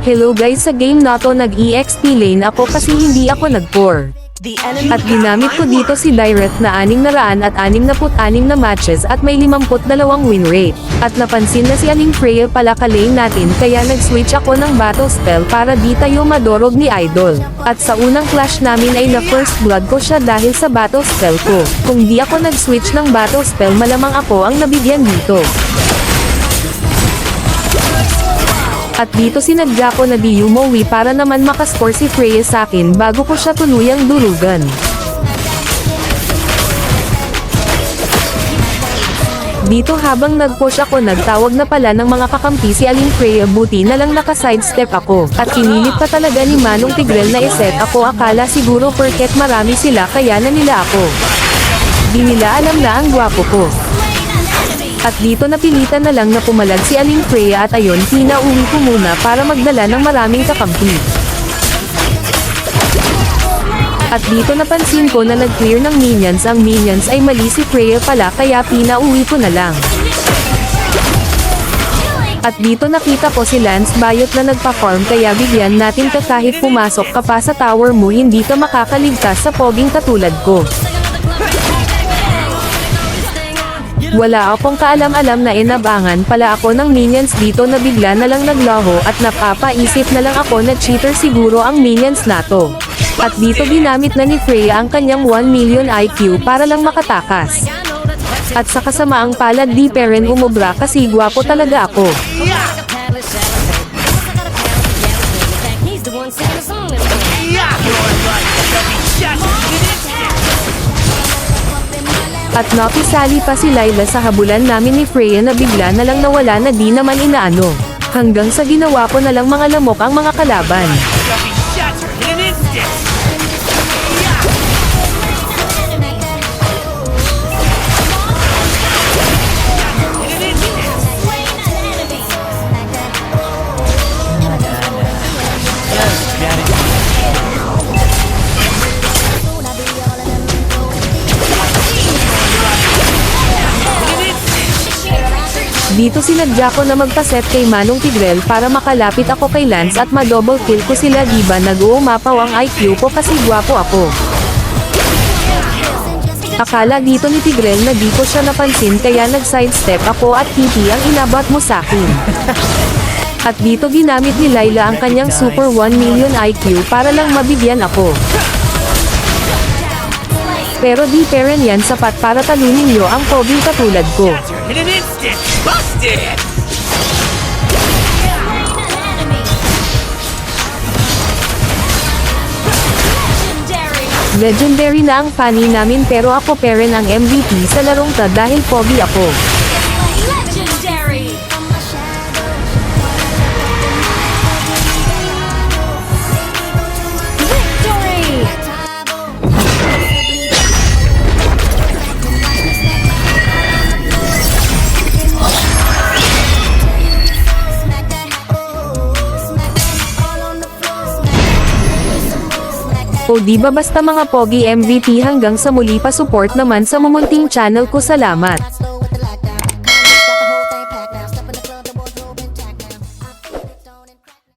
Hello guys, sa game na to nag-EXP lane ako kasi hindi ako nag-core. At ginamit ko dito si Direct na 666 na matches at may 52 win rate. At napansin na si Aling Freya pala ka-lane natin kaya nag-switch ako ng battle spell para di tayo madorog ni Idol. At sa unang clash namin ay na first blood ko siya dahil sa battle spell ko. Kung di ako nag-switch ng battle spell malamang ako ang nabigyan dito. At dito sinadya ko na di umuwi para naman makascore si Freya sa akin bago ko siya tuluyang durugan. Dito habang nag-push ako nagtawag na pala ng mga kakampi si Aling Freya, buti na lang naka-sidestep ako. At kinilip pa talaga ni Manong Tigrel na iset ako, akala siguro porket marami sila kaya na nila ako. Di nila alam na ang gwapo ko. At dito napilitan na lang na pumalag si Aling Freya at ayon pinauwi ko muna para magdala ng maraming kakampi. At dito napansin ko na nag-clear ng minions, ang minions ay mali si Freya pala kaya pinauwi ko na lang. At dito nakita ko si Lance Bayot na nagpa-farm kaya bigyan natin ka kahit pumasok ka pa sa tower mo hindi ka makakaligtas sa poging katulad ko. Wala akong kaalam-alam na inabangan pala ako ng minions dito na bigla na lang naglaho at napapaisip na lang ako na cheater siguro ang minions nato. At dito ginamit na ni Freya ang kanyang 1 million IQ para lang makatakas. At sa kasamaang palad di pa rin umubra kasi gwapo talaga ako. At napisali pa si Layla sa habulan namin ni Freya na bigla na lang nawala na di naman inaano. Hanggang sa ginawa ko na lang mga lamok ang mga kalaban. Dito sinadya ko na magpaset kay Manong Tigrel para makalapit ako kay Lance at ma-double kill ko sila, diba nag-uumapaw ang IQ ko kasi gwapo ako. Akala dito ni Tigrel na di ko siya napansin kaya nag-sidestep ako at TP ang inabot mo sa akin. At dito ginamit ni Layla ang kanyang super 1 million IQ para lang mabigyan ako. Pero di pa rin yan sapat para talunin nyo ang poging katulad ko. Legendary na ang funny namin pero ako pa rin ang MVP sa larong ta dahil pogi ako. O diba basta mga pogi MVP, hanggang sa muli pa, support naman sa mumunting channel ko, salamat.